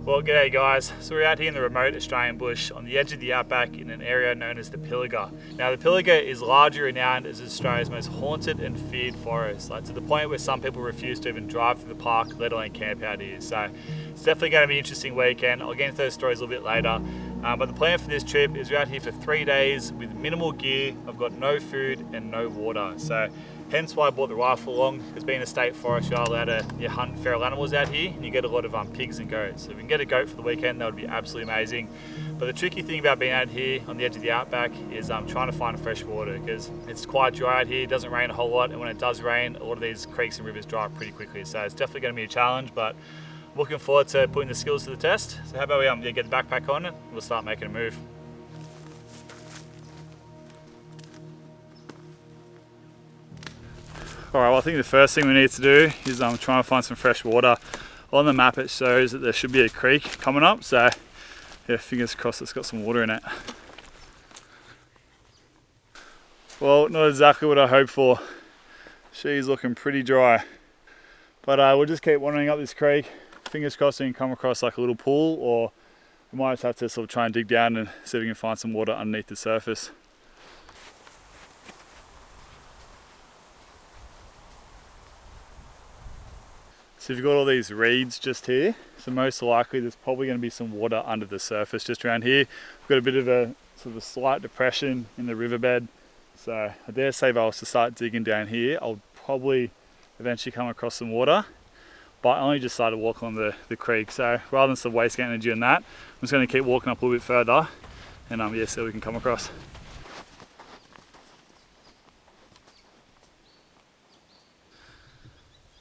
Well, g'day guys. So we're out here in the remote Australian bush on the edge of the outback in an area known as the Pilliga. Now the Pilliga is largely renowned as Australia's most haunted and feared forest, like to the point where some people refuse to even drive through the park, let alone camp out here. So it's definitely going to be an interesting weekend. I'll get into those stories a little bit later. But the plan for this trip is we're out here for 3 days with minimal gear. I've got no food and no water. So hence why I brought the rifle along, because being a state forest, you are allowed to hunt feral animals out here, and you get a lot of pigs and goats. So if we can get a goat for the weekend, that would be absolutely amazing. But the tricky thing about being out here on the edge of the outback is trying to find fresh water, because it's quite dry out here, it doesn't rain a whole lot, and when it does rain, a lot of these creeks and rivers dry up pretty quickly. So it's definitely going to be a challenge, but looking forward to putting the skills to the test. So how about we get the backpack on and we'll start making a move. Alright, well I think the first thing we need to do is try and find some fresh water. On the map it shows that there should be a creek coming up, so yeah, fingers crossed it's got some water in it. Well, not exactly what I hoped for. She's looking pretty dry. But we'll just keep wandering up this creek. Fingers crossed we can come across like a little pool, or we might just have to sort of try and dig down and see if we can find some water underneath the surface. So you've got all these reeds just here, so most likely there's probably going to be some water under the surface just around here. We've got a bit of a sort of a slight depression in the riverbed, so I dare say if I was to start digging down here, I'll probably eventually come across some water. But I only just started walking on the creek, so rather than sort of wasting energy on that, I'm just going to keep walking up a little bit further and yeah, see what we can come across.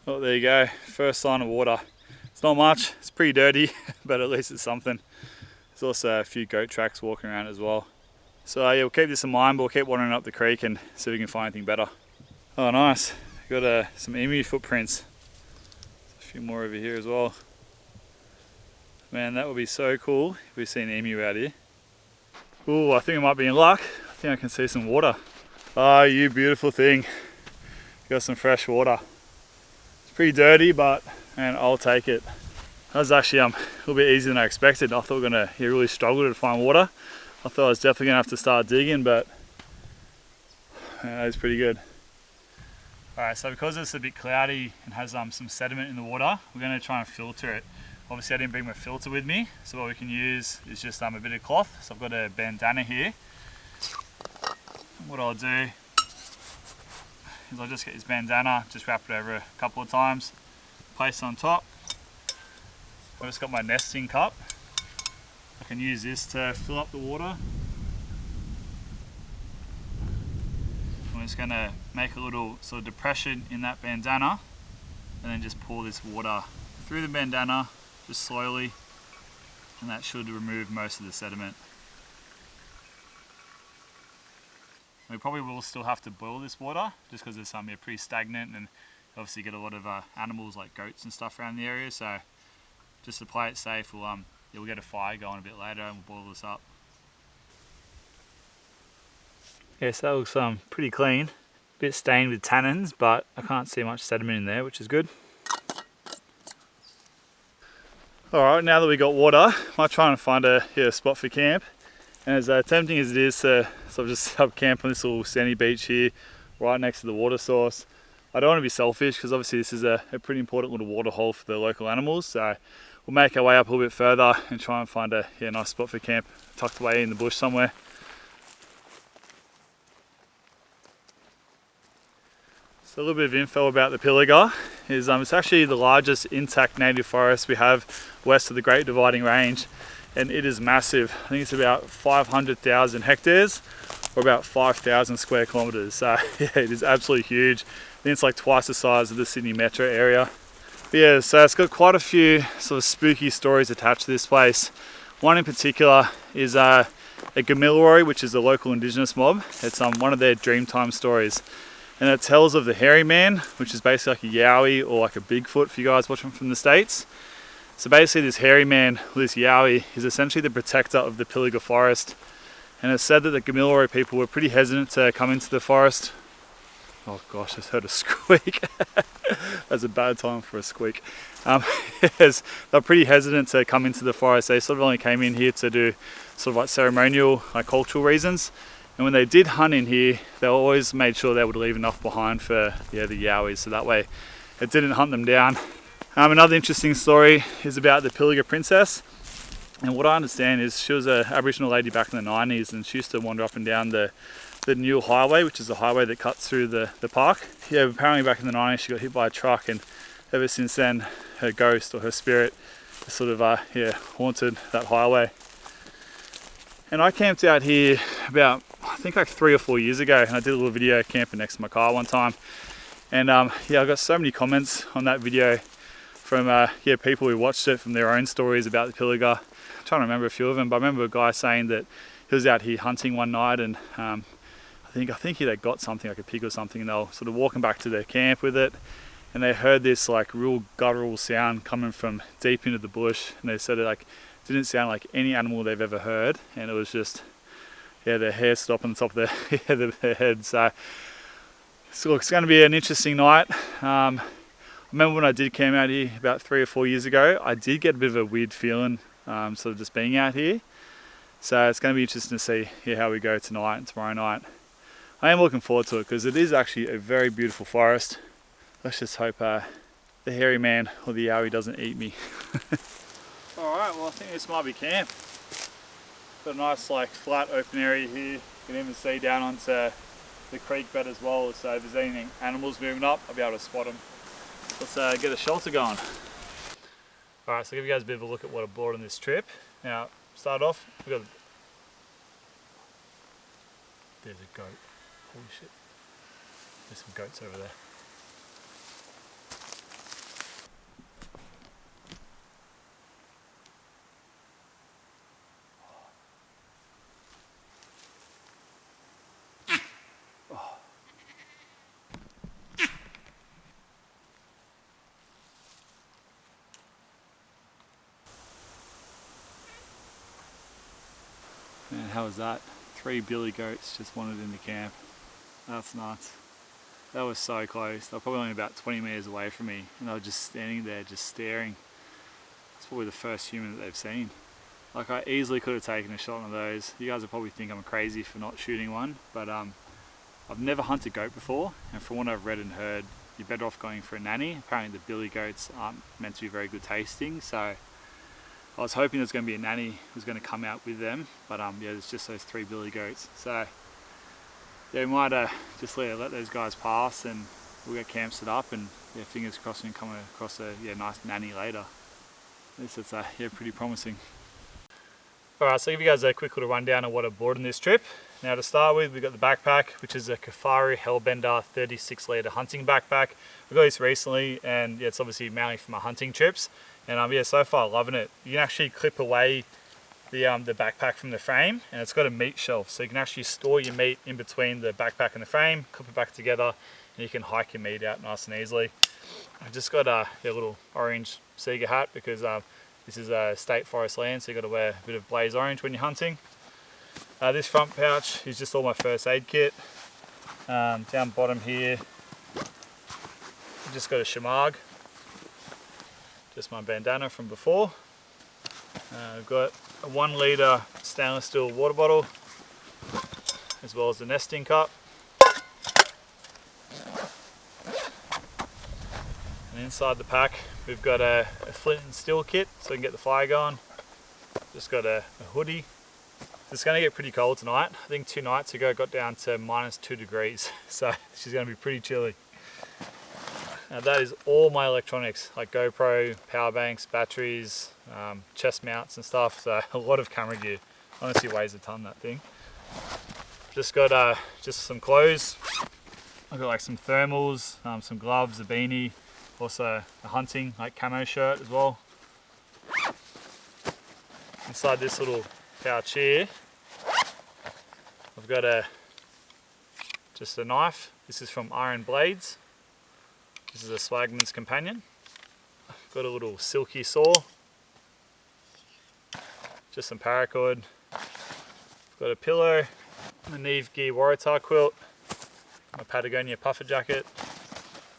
Oh, there you go, first sign of water. It's not much, it's pretty dirty, but at least it's something. There's also a few goat tracks walking around as well. So yeah, we'll keep this in mind, but we'll keep wandering up the creek and see if we can find anything better. Oh nice, got some emu footprints. There's a few more over here as well. Man, that would be so cool if we see an emu out here. Ooh, I think I might be in luck. I think I can see some water. Oh, you beautiful thing. Got some fresh water. Pretty dirty, but man, I'll take it. That was actually a little bit easier than I expected. I thought we were gonna really struggle to find water. I thought I was definitely gonna have to start digging, but man, that was pretty good. Alright, so because it's a bit cloudy and has some sediment in the water, we're gonna try and filter it. Obviously I didn't bring my filter with me, so what we can use is just a bit of cloth. So I've got a bandana here. And what I'll do is I'll just get this bandana, just wrap it over a couple of times, place it on top. I've just got my nesting cup. I can use this to fill up the water. I'm just going to make a little sort of depression in that bandana and then just pour this water through the bandana just slowly, and that should remove most of the sediment. We probably will still have to boil this water just because it's pretty stagnant, and obviously get a lot of animals like goats and stuff around the area. So just to play it safe, we'll get a fire going a bit later and we'll boil this up. Yeah, so that looks pretty clean. A bit stained with tannins, but I can't see much sediment in there, which is good. Alright, now that we got water, I might try and find a spot for camp. And as tempting as it is to sort of just set up camp on this little sandy beach here, right next to the water source, I don't want to be selfish, because obviously this is a pretty important little water hole for the local animals. So we'll make our way up a little bit further and try and find a nice spot for camp, tucked away in the bush somewhere. So a little bit of info about the Pilliga is it's actually the largest intact native forest we have west of the Great Dividing Range. And it is massive. I think it's about 500,000 hectares, or about 5,000 square kilometres. So yeah, it is absolutely huge. I think it's like twice the size of the Sydney metro area. But yeah, so it's got quite a few sort of spooky stories attached to this place. One in particular is a Gamilaroi, which is the local indigenous mob. It's one of their Dreamtime stories. And it tells of the hairy man, which is basically like a yowie or like a Bigfoot for you guys watching from the States. So basically this hairy man, this yowie, is essentially the protector of the Pilliga forest. And it's said that the Gamilaroi people were pretty hesitant to come into the forest Oh gosh, I just heard a squeak. That's a bad time for a squeak. Yes, they're pretty hesitant to come into the forest. They sort of only came in here to do sort of like ceremonial, like cultural reasons. And when they did hunt in here, they always made sure they would leave enough behind for the yowies, so that way it didn't hunt them down. Another interesting story is about the Pilliga princess. And what I understand is she was an Aboriginal lady back in the 90s, and she used to wander up and down the Newell Highway, which is a highway that cuts through the park. Yeah, apparently back in the 90s she got hit by a truck, and ever since then her ghost or her spirit has sort of haunted that highway. And I camped out here about, I think like 3 or 4 years ago, and I did a little video camping next to my car one time. And I got so many comments on that video from people who watched it, from their own stories about the Pilliga. I'm trying to remember a few of them, but I remember a guy saying that he was out here hunting one night, and I think he got something like a pig or something, and they were sort of walking back to their camp with it, and they heard this like real guttural sound coming from deep into the bush, and they said it didn't sound like any animal they've ever heard, and it was just their hair stopped on the top of their head. So it's going to be an interesting night. I remember when I did camp out here about 3 or 4 years ago, I did get a bit of a weird feeling sort of just being out here. So it's going to be interesting to see how we go tonight and tomorrow night. I am looking forward to it because it is actually a very beautiful forest. Let's just hope the hairy man or the yowie doesn't eat me. Alright, well I think this might be camp. Got a nice flat open area here. You can even see down onto the creek bed as well, so if there's any animals moving up, I'll be able to spot them. Let's get a shelter going. Alright, so I'll give you guys a bit of a look at what I bought on this trip. Now, start off, we've got there's a goat. Holy shit. There's some goats over there. Man, how was that? 3 billy goats just wandered into camp. That's nuts. That was so close. They were probably only about 20 meters away from me, and they were just standing there, just staring. It's probably the first human that they've seen. Like, I easily could have taken a shot on those. You guys will probably think I'm crazy for not shooting one, but I've never hunted goat before, and from what I've read and heard, you're better off going for a nanny. Apparently the billy goats aren't meant to be very good tasting, so I was hoping there's going to be a nanny who was going to come out with them, but there's just those 3 billy goats. So we might just let those guys pass, and we'll get camp set up, and fingers crossed we can come across a nice nanny later. At least it's pretty promising. Alright, so I'll give you guys a quick little rundown of what I bought on this trip. Now to start with, we've got the backpack, which is a Kafari Hellbender 36 litre hunting backpack. We got this recently, and it's obviously mainly for my hunting trips. And so far loving it. You can actually clip away the backpack from the frame, and it's got a meat shelf, so you can actually store your meat in between the backpack and the frame, clip it back together, and you can hike your meat out nice and easily. I've just got a little orange Sega hat because this is a state forest land, so you've got to wear a bit of blaze orange when you're hunting. This front pouch is just all my first aid kit. Down bottom here, I've just got a shamag, just my bandana from before. I've got a 1 litre stainless steel water bottle, as well as the nesting cup. And inside the pack, we've got a flint and steel kit, so we can get the fire going. Just got a hoodie. It's going to get pretty cold tonight. I think 2 nights ago it got down to -2 degrees, so she's going to be pretty chilly. Now that is all my electronics, like GoPro, power banks, batteries, chest mounts and stuff, so a lot of camera gear. Honestly weighs a ton, that thing. Just got just some clothes. I've got some thermals, some gloves, a beanie, also a hunting camo shirt as well. Inside this little pouch here, I've got just a knife. This is from Iron Blades. This is a Swagman's Companion. Got a little silky saw. Just some paracord. Got a pillow, a Neve Gear Waratah quilt. my Patagonia puffer jacket,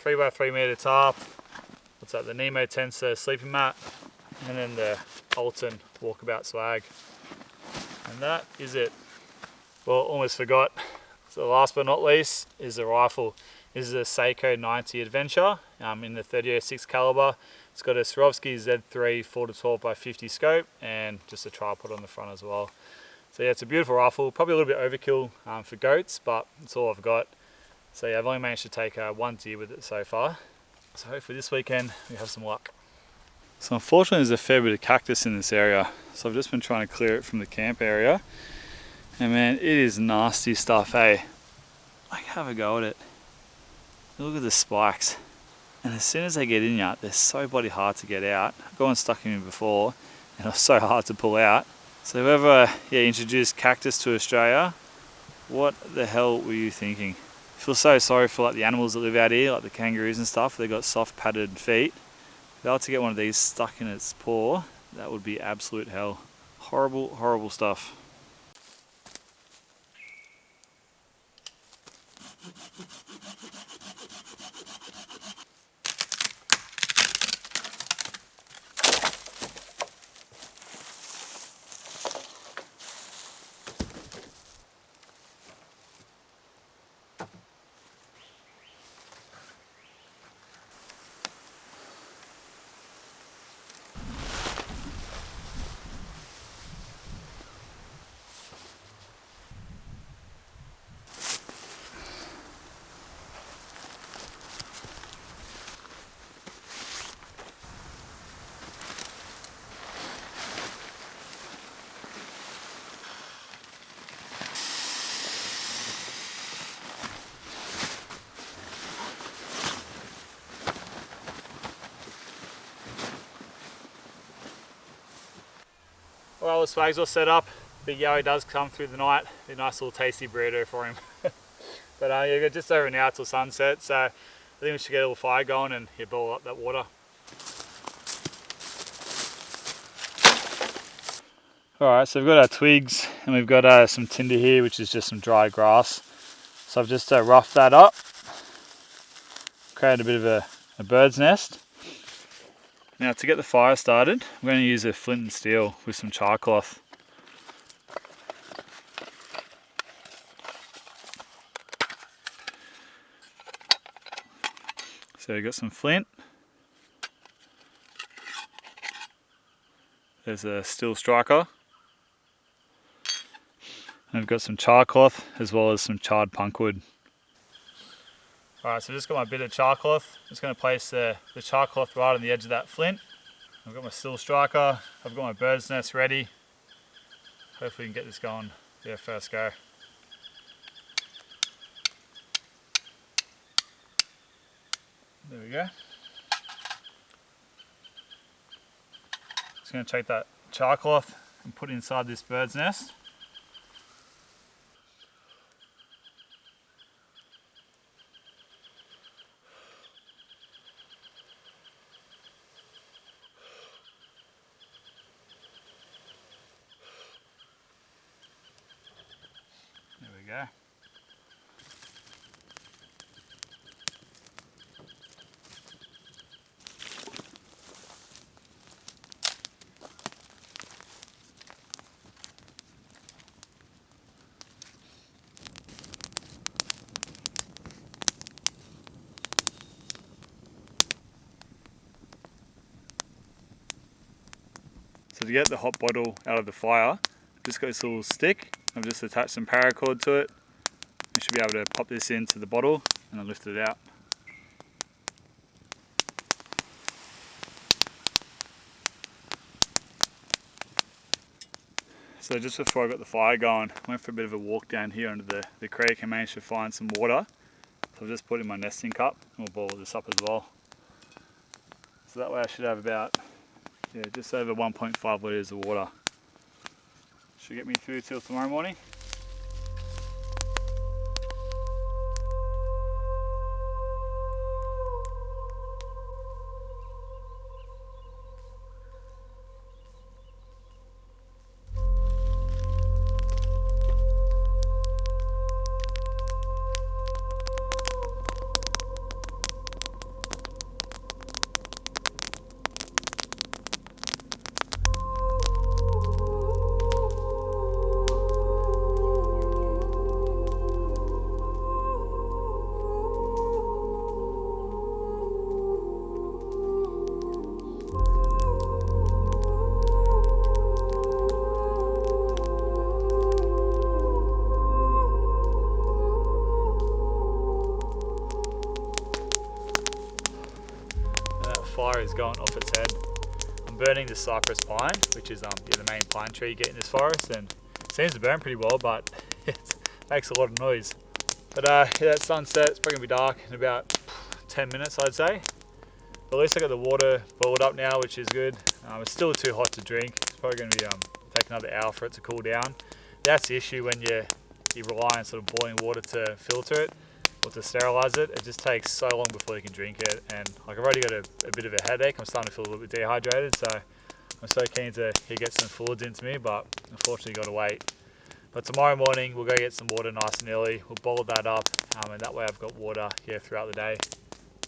3x3 meter tarp, what's that, the Nemo Tensor sleeping mat, and then the Alton Walkabout swag. And that is it. Well, almost forgot. So last but not least is the rifle. This is a Seiko 90 Adventure in the 30-06 caliber. It's got a Swarovski Z3 4-12x50 scope and just a tripod on the front as well. So yeah, it's a beautiful rifle. Probably a little bit overkill for goats, but it's all I've got. So yeah, I've only managed to take one deer with it so far. So hopefully this weekend we have some luck. So unfortunately there's a fair bit of cactus in this area. So I've just been trying to clear it from the camp area. And man, it is nasty stuff, hey? Like, have a go at it. Look at the spikes. And as soon as they get in you, they're so bloody hard to get out. I've gone stuck in me before, and it was so hard to pull out. So whoever introduced cactus to Australia, what the hell were you thinking? I feel so sorry for like the animals that live out here, like the kangaroos and stuff. They've got soft padded feet. If they were to get one of these stuck in its paw, that would be absolute hell. Horrible, horrible stuff. Well, the swag's all set up. Big Yowie does come through the night. A nice little tasty burrito for him. But yeah, we've got just over an hour till sunset, so I think we should get a little fire going and boil up that water. Alright, so we've got our twigs and we've got some tinder here, which is just some dry grass. So I've just roughed that up, created a bit of a bird's nest. Now to get the fire started, I'm going to use a flint and steel with some char cloth. So we've got some flint. There's a steel striker. And I've got some char cloth as well as some charred punkwood. Alright, so I've just got my bit of char cloth. I'm just going to place the char cloth right on the edge of that flint. I've got my steel striker. I've got my bird's nest ready. Hopefully we can get this going. Yeah, first go. There we go. Just going to take that char cloth and put it inside this bird's nest. There we go. So to get the hot bottle out of the fire, I've just got this little stick. I've just attached some paracord to it. I should be able to pop this into the bottle and I'll lift it out. So just before I got the fire going, I went for a bit of a walk down here under the creek and managed to find some water. So I've just put in my nesting cup and we'll boil this up as well. So that way I should have about just over 1.5 litres of water. Should get me through till tomorrow morning. burning the cypress pine, which is the main pine tree you get in this forest, and it seems to burn pretty well, but it makes a lot of noise. But yeah, it's sunset. It's probably gonna be dark in about 10 minutes, I'd say. But at least I got the water boiled up now, which is good. It's still too hot to drink. It's probably going to be take another hour for it to cool down. That's the issue when you rely on sort of boiling water to filter it or to sterilize it. It just takes so long before you can drink it, and like I've already got a bit of a headache. I'm starting to feel a little bit dehydrated, so I'm so keen to get some fluids into me, but unfortunately got to wait. But tomorrow morning we'll go get some water nice and early. We'll boil that up, and that way I've got water throughout the day.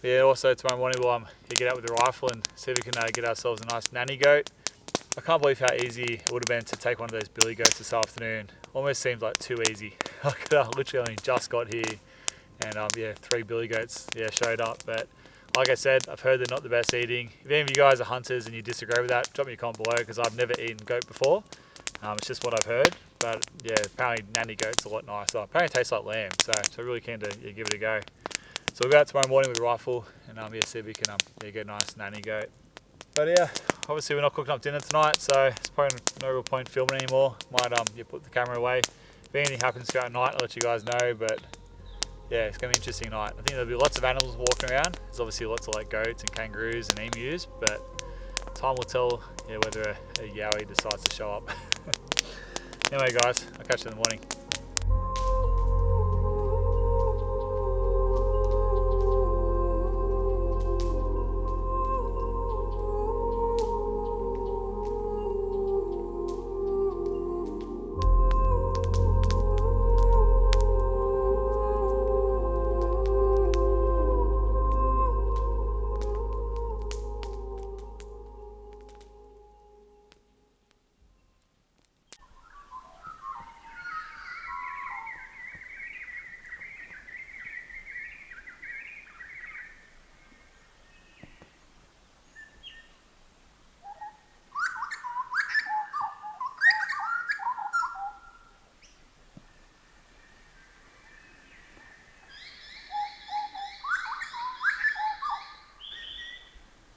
But yeah, also tomorrow morning we'll get out with the rifle and see if we can get ourselves a nice nanny goat. I can't believe how easy it would have been to take one of those billy goats this afternoon. Almost seems like too easy. I literally only just got here, and 3 billy goats showed up. But like I said, I've heard they're not the best eating. If any of you guys are hunters and you disagree with that, drop me a comment below, because I've never eaten goat before. It's just what I've heard. But yeah, apparently nanny goat's a lot nicer. Apparently it tastes like lamb, so really keen to give it a go. So we'll go out tomorrow morning with a rifle and see if we can get a nice nanny goat. But yeah, obviously we're not cooking up dinner tonight, so it's probably no real point filming anymore. Might put the camera away. If anything happens throughout the night, I'll let you guys know. But yeah, it's gonna be an interesting night. I think there'll be lots of animals walking around. There's obviously lots of like goats and kangaroos and emus, but time will tell whether a yowie decides to show up. Anyway guys, I'll catch you in the morning.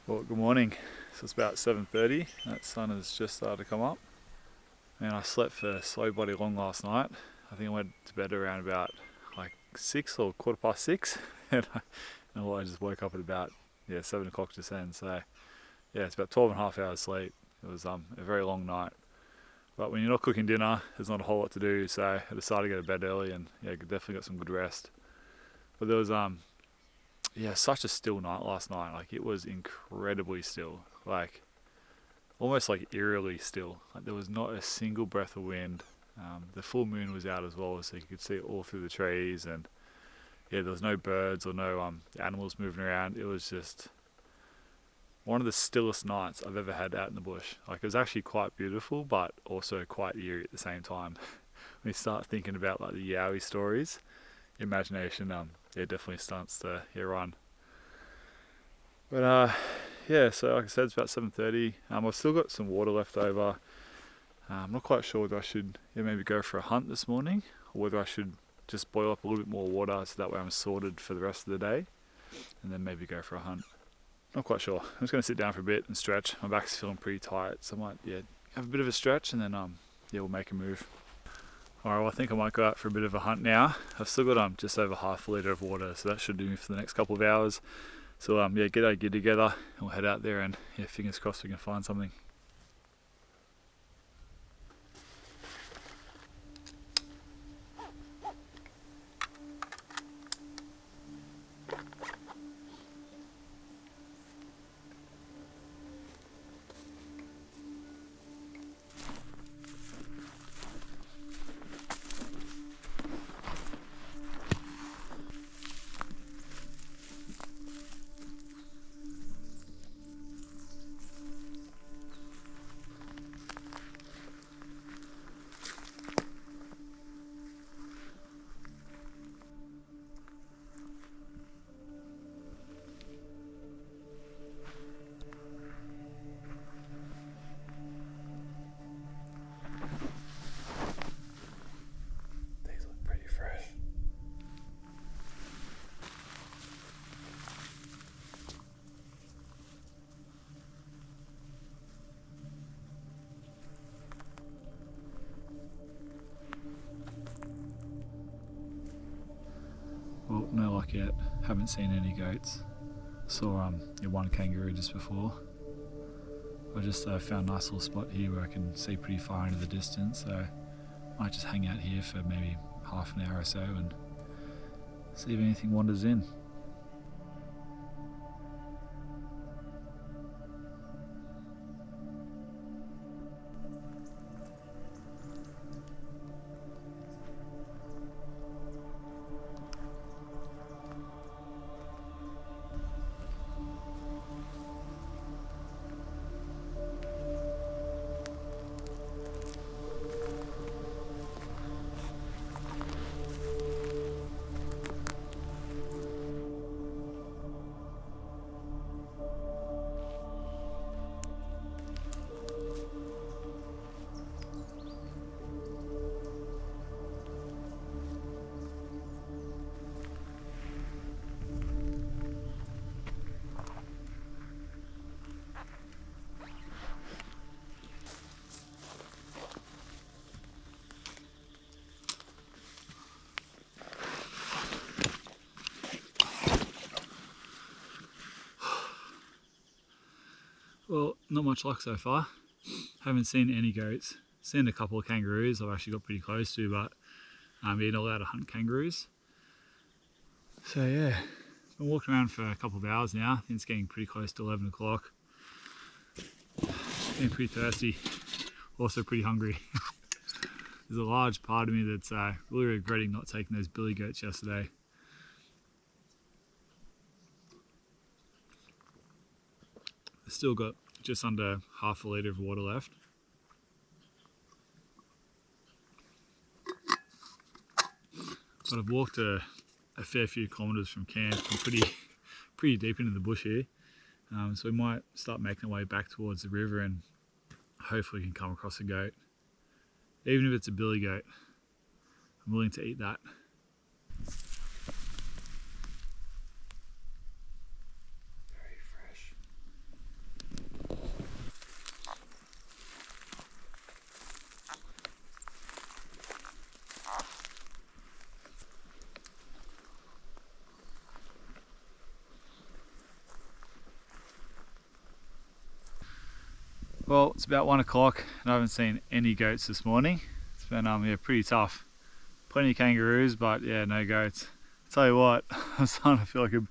Well, good morning. So it's about 7:30. That sun has just started to come up. And I slept for so bloody long last night. I think I went to bed around about like 6 or 6:15. And I just woke up at about 7 o'clock just then. So yeah, it's about 12 and a half hours sleep. It was a very long night. But when you're not cooking dinner, there's not a whole lot to do. So I decided to go to bed early, and definitely got some good rest. But there was such a still night last night. Like, it was incredibly still, like almost like eerily still. Like, there was not a single breath of wind. The full moon was out as well, so you could see it all through the trees, and there was no birds or no animals moving around. It was just one of the stillest nights I've ever had out in the bush. Like, it was actually quite beautiful, but also quite eerie at the same time. When you start thinking about like the yowie stories, your imagination definitely starts to run. But so like I said, it's about 7:30. I've still got some water left over. I'm not quite sure whether I should maybe go for a hunt this morning, or whether I should just boil up a little bit more water so that way I'm sorted for the rest of the day, and then maybe go for a hunt. Not quite sure. I'm just going to sit down for a bit and stretch. My back's feeling pretty tight, so I might have a bit of a stretch, and then we'll make a move. Alright, well, I think I might go out for a bit of a hunt now. I've still got just over half a litre of water, so that should do me for the next couple of hours. So get our gear together and we'll head out there, and fingers crossed we can find something. yet. Haven't seen any goats. Saw one kangaroo just before. I just found a nice little spot here where I can see pretty far into the distance, so I might just hang out here for maybe half an hour or so and see if anything wanders in. Well, not much luck so far. Haven't seen any goats. Seen a couple of kangaroos I've actually got pretty close to, but you're not allowed to hunt kangaroos. So yeah, been walking around for a couple of hours now. I think it's getting pretty close to 11 o'clock. Getting pretty thirsty, also pretty hungry. There's a large part of me that's really regretting not taking those billy goats yesterday. I've still got just under half a litre of water left. But I've walked a fair few kilometres from camp. I'm pretty deep into the bush here. So we might start making our way back towards the river and hopefully we can come across a goat. Even if it's a billy goat, I'm willing to eat that. Well, it's about 1 o'clock and I haven't seen any goats this morning. It's been pretty tough. Plenty of kangaroos, but yeah, no goats. I'll tell you what, I'm starting to feel like a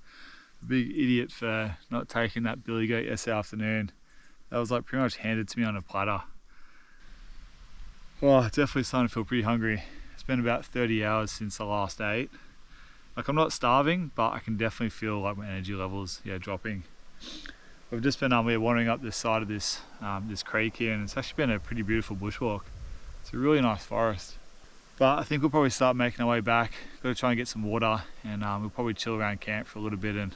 big idiot for not taking that billy goat yesterday afternoon. That was like pretty much handed to me on a platter. Well, definitely starting to feel pretty hungry. It's been about 30 hours since I last ate. Like, I'm not starving, but I can definitely feel like my energy levels dropping. We've just been wandering up this side of this creek here, and it's actually been a pretty beautiful bushwalk. It's a really nice forest. But I think we'll probably start making our way back. Got to try and get some water, and we'll probably chill around camp for a little bit, and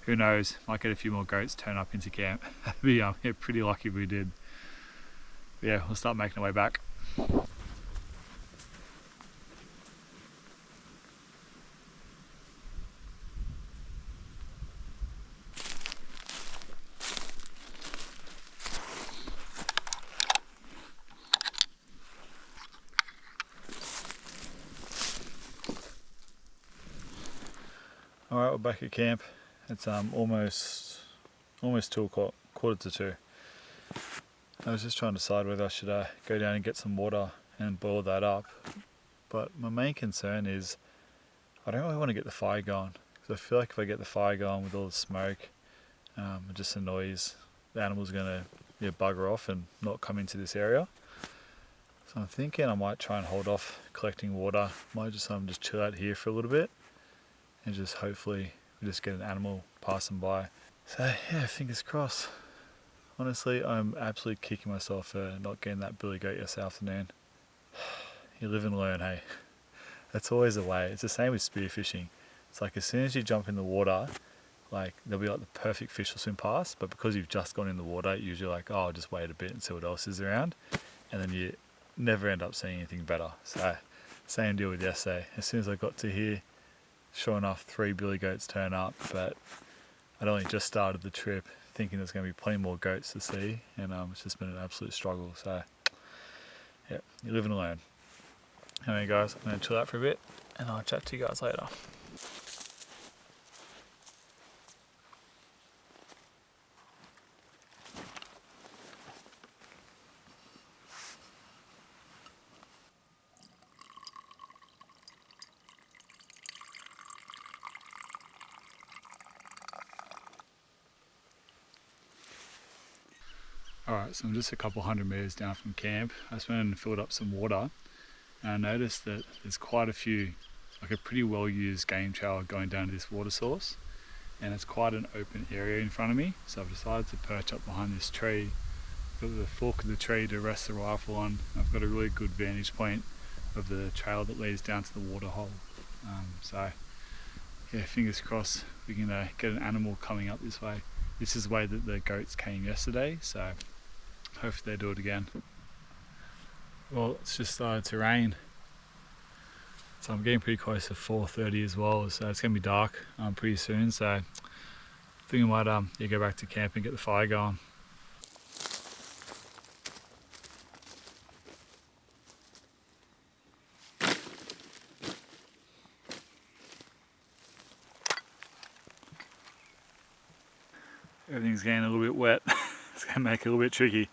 who knows, might get a few more goats turn up into camp. Be pretty lucky if we did. But yeah, we'll start making our way back. Alright, we're back at camp. It's almost 2 o'clock, quarter to 2. I was just trying to decide whether I should go down and get some water and boil that up. But my main concern is I don't really want to get the fire going, because I feel like if I get the fire going with all the smoke, it just annoys the animals. Going to bugger off and not come into this area. So I'm thinking I might try and hold off collecting water. Might just chill out here for a little bit. And just hopefully we just get an animal passing by. So yeah, fingers crossed. Honestly, I'm absolutely kicking myself for not getting that billy goat yesterday afternoon. You live and learn, hey. That's always the way. It's the same with spearfishing. It's like as soon as you jump in the water, like there'll be like the perfect fish will swim past, but because you've just gone in the water, you're usually like, oh, I'll just wait a bit and see what else is around. And then you never end up seeing anything better. So same deal with yesterday. As soon as I got to here, sure enough, 3 billy goats turn up, but I'd only just started the trip thinking there's going to be plenty more goats to see, and it's just been an absolute struggle. So yeah, you live and learn. Anyway guys, I'm going to chill out for a bit and I'll chat to you guys later. Alright, so I'm just a couple 100 meters down from camp. I just went and filled up some water, and I noticed that there's quite a few, like a pretty well used game trail going down to this water source, and it's quite an open area in front of me, so I've decided to perch up behind this tree. I've got the fork of the tree to rest the rifle on. I've got a really good vantage point of the trail that leads down to the water hole. So yeah, fingers crossed we can get an animal coming up this way. This is the way that the goats came yesterday, so hopefully they do it again. Well, it's just started to rain, so I'm getting pretty close to 4:30 as well, so it's going to be dark pretty soon, so I think I might go back to camp and get the fire going. Everything's getting a little bit wet. It's going to make it a little bit tricky.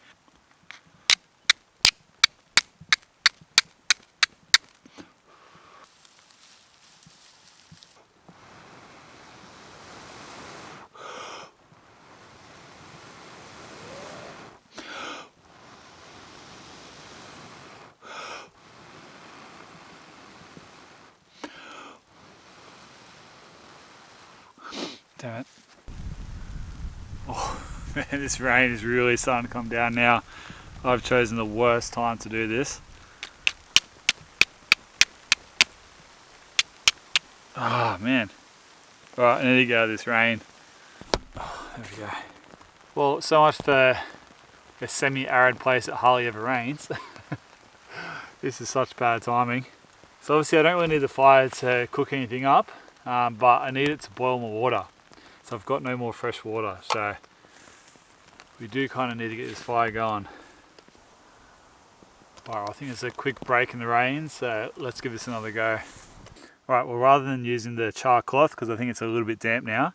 Damn it. Oh man, this rain is really starting to come down now. I've chosen the worst time to do this. Oh man. Alright, I need to get out of this rain. Oh, there we go. Well, so much for a semi-arid place that hardly ever rains. This is such bad timing. So obviously I don't really need the fire to cook anything up, but I need it to boil my water. So I've got no more fresh water, so we do kind of need to get this fire going. Alright, I think it's a quick break in the rain, so let's give this another go. Alright, well, rather than using the char cloth, because I think it's a little bit damp now,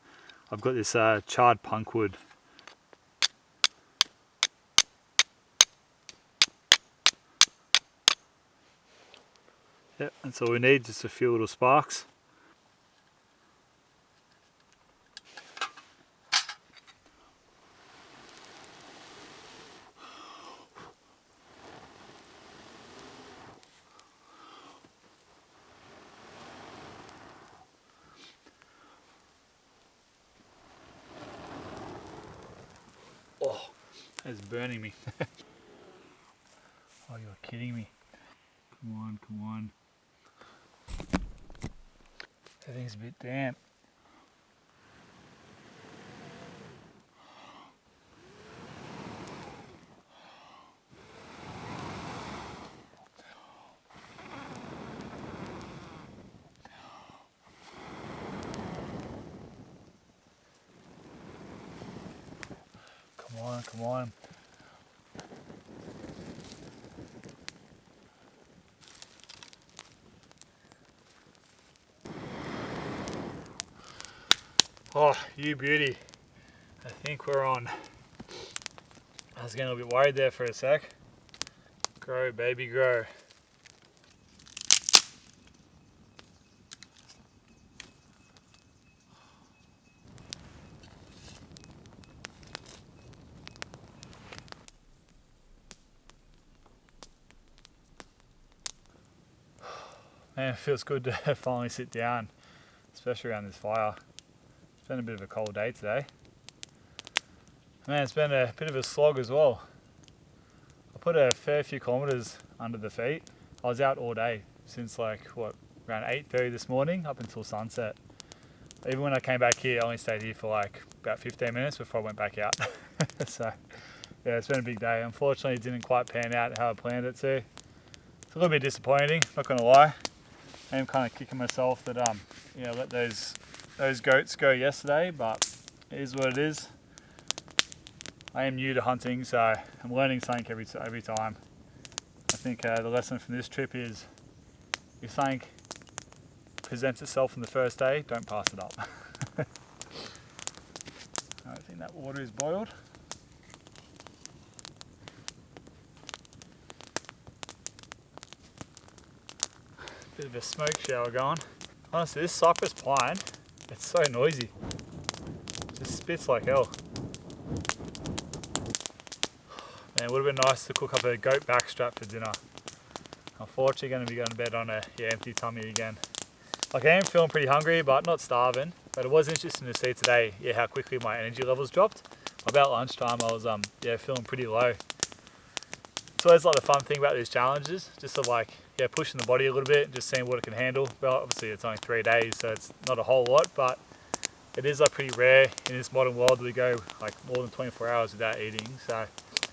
I've got this charred punk wood. Yep, that's all we need, just a few little sparks. Oh, it's burning me. Oh, you're kidding me. Come on, come on. Everything's a bit damp. Come on, come on. Oh, you beauty. I think we're on. I was getting a little bit worried there for a sec. Grow, baby, grow. Man, it feels good to finally sit down, especially around this fire. It's been a bit of a cold day today. Man, it's been a bit of a slog as well. I put a fair few kilometres under the feet. I was out all day since around 8:30 this morning up until sunset. Even when I came back here, I only stayed here for about 15 minutes before I went back out. So yeah, it's been a big day. Unfortunately, it didn't quite pan out how I planned it to. It's a little bit disappointing, not gonna lie. I am kind of kicking myself that let those goats go yesterday, but it is what it is. I am new to hunting, so I'm learning something every time. I think the lesson from this trip is if something presents itself on the first day, don't pass it up. I think that water is boiled. Bit of a smoke shower going. Honestly, this cypress pine, it's so noisy. It just spits like hell. And it would have been nice to cook up a goat backstrap for dinner. Unfortunately, going to be going to bed on a empty tummy again. Like, I am feeling pretty hungry, but not starving. But it was interesting to see today, how quickly my energy levels dropped. About lunchtime, I was feeling pretty low. So it's like the fun thing about these challenges, just to pushing the body a little bit, just seeing what it can handle. Well, obviously it's only 3 days, so it's not a whole lot, but it is pretty rare in this modern world that we go more than 24 hours without eating. So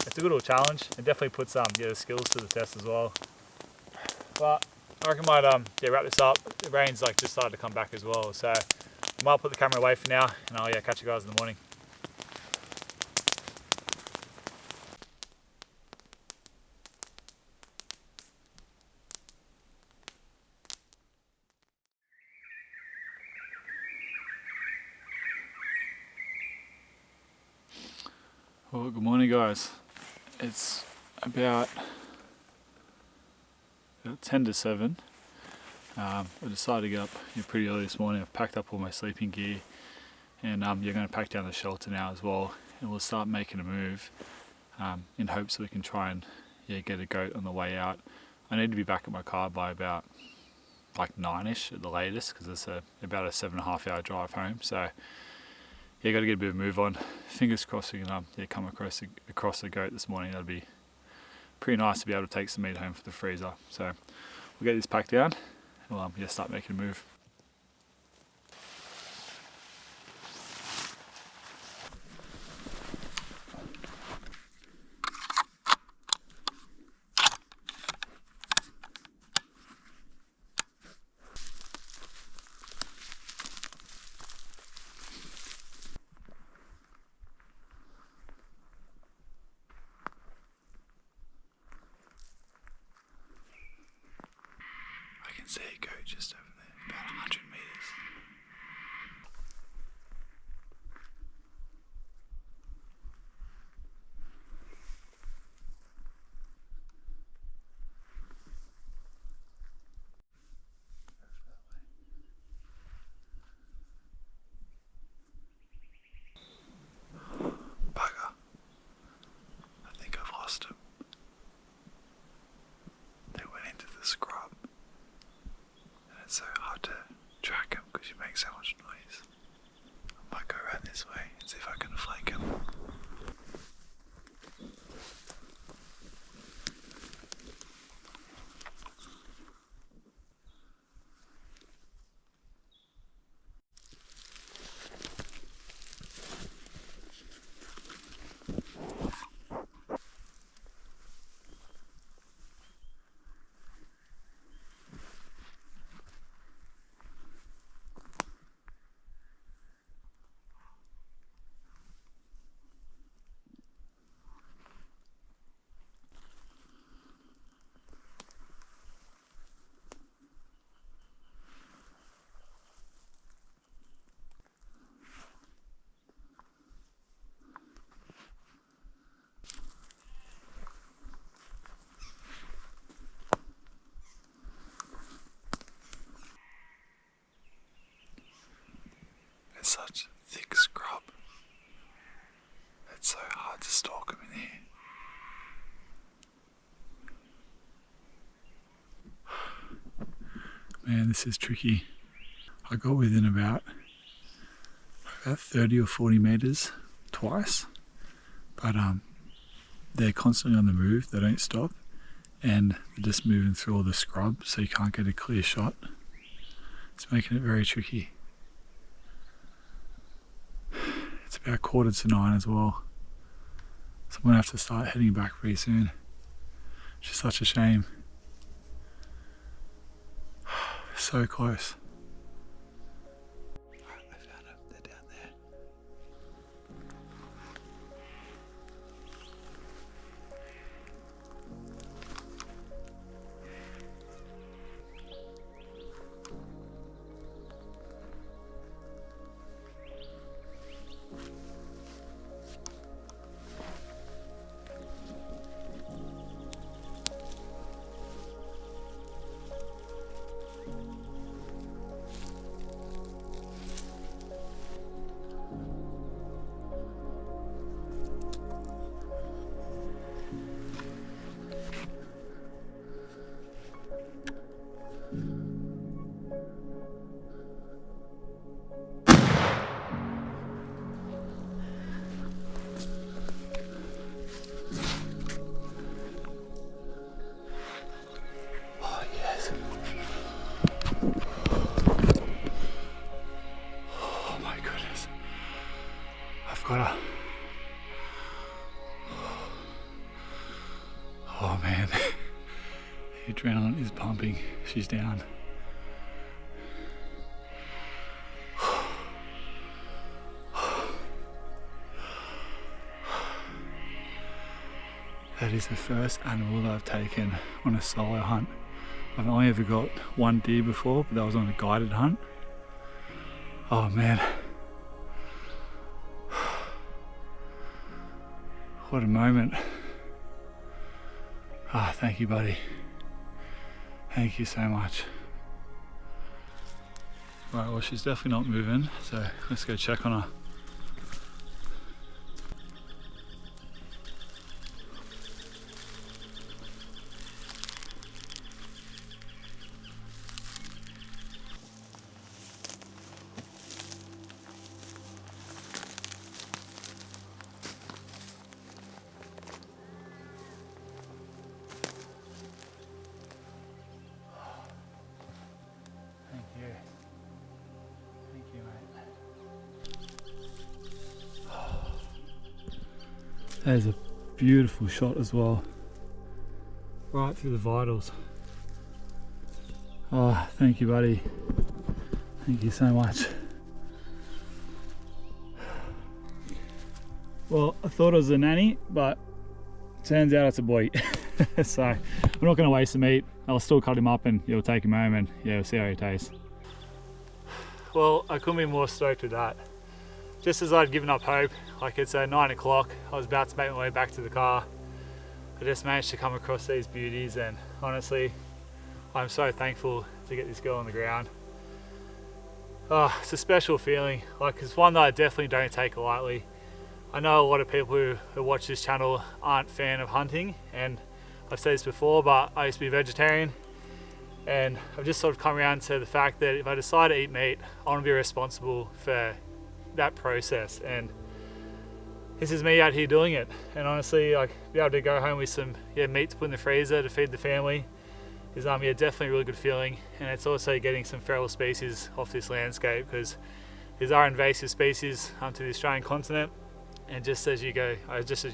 it's a good little challenge. It definitely puts the skills to the test as well. But I reckon I might wrap this up. The rain's just started to come back as well, so I might put the camera away for now, and I'll catch you guys in the morning. Well, good morning, guys. It's about 10 to 7. I decided to get up pretty early this morning. I've packed up all my sleeping gear, and you're going to pack down the shelter now as well, and we'll start making a move in hopes that we can try and get a goat on the way out. I need to be back at my car by about 9ish at the latest, because it's about a 7.5 hour drive home. So got to get a bit of a move on. Fingers crossed we can come across the goat this morning. That'd be pretty nice to be able to take some meat home for the freezer. So we'll get this packed down, and we'll start making a move. I can see a goat just over there, about 100 meters. Bugger. I think I've lost him. They went into the scrub. It's so hard to track him because you make so much noise. I might go around this way and see if I can flank him. It's such thick scrub. It's so hard to stalk them in here. Man, this is tricky. I got within about 30 or 40 meters twice, but they're constantly on the move. They don't stop, and they're just moving through all the scrub, so you can't get a clear shot. It's making it very tricky. It's about 8:45 as well, so I'm going to have to start heading back pretty soon, which is such a shame. So close. Alright, I found them. They're down there. Oh man, the adrenaline is pumping. She's down. That is the first animal that I've taken on a solo hunt. I've only ever got one deer before, but that was on a guided hunt. Oh man. What a moment. Ah, thank you, buddy. Thank you so much. Right, well, she's definitely not moving, so let's go check on her. That is a beautiful shot as well. Right through the vitals. Oh, thank you, buddy. Thank you so much. Well, I thought it was a nanny, but turns out it's a boy. So I'm not going to waste the meat. I'll still cut him up and you'll take him home and yeah, we'll see how he tastes. Well, I couldn't be more stoked with that. Just as I'd given up hope, like it's 9 o'clock, I was about to make my way back to the car. I just managed to come across these beauties, and honestly, I'm so thankful to get this girl on the ground. Oh, it's a special feeling. Like, it's one that I definitely don't take lightly. I know a lot of people who watch this channel aren't a fan of hunting, and I've said this before, but I used to be vegetarian, and I've just sort of come around to the fact that if I decide to eat meat, I want to be responsible for that process, and this is me out here doing it. And honestly, like, be able to go home with some meat to put in the freezer to feed the family is definitely a really good feeling. And it's also getting some feral species off this landscape, because these are invasive species to the Australian continent, and just as you're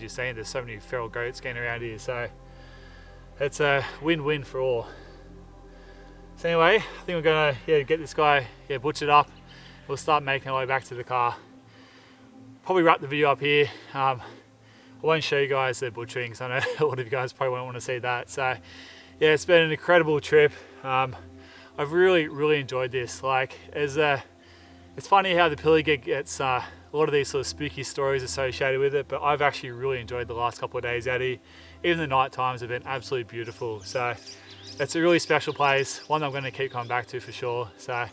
saying, there's so many feral goats getting around here, so it's a win-win for all. So anyway, I think we're gonna get this guy butchered up. We'll start making our way back to the car. Probably wrap the video up here. I won't show you guys the butchering because I know a lot of you guys probably won't want to see that. So yeah, it's been an incredible trip. I've really enjoyed this. Like, it's funny how the Pilliga gets a lot of these sort of spooky stories associated with it, but I've actually really enjoyed the last couple of days out here. Even the night times have been absolutely beautiful. So it's a really special place, one that I'm going to keep coming back to for sure. So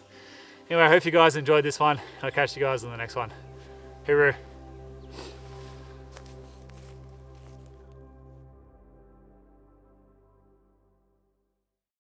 anyway, I hope you guys enjoyed this one. I'll catch you guys on the next one. Hooroo.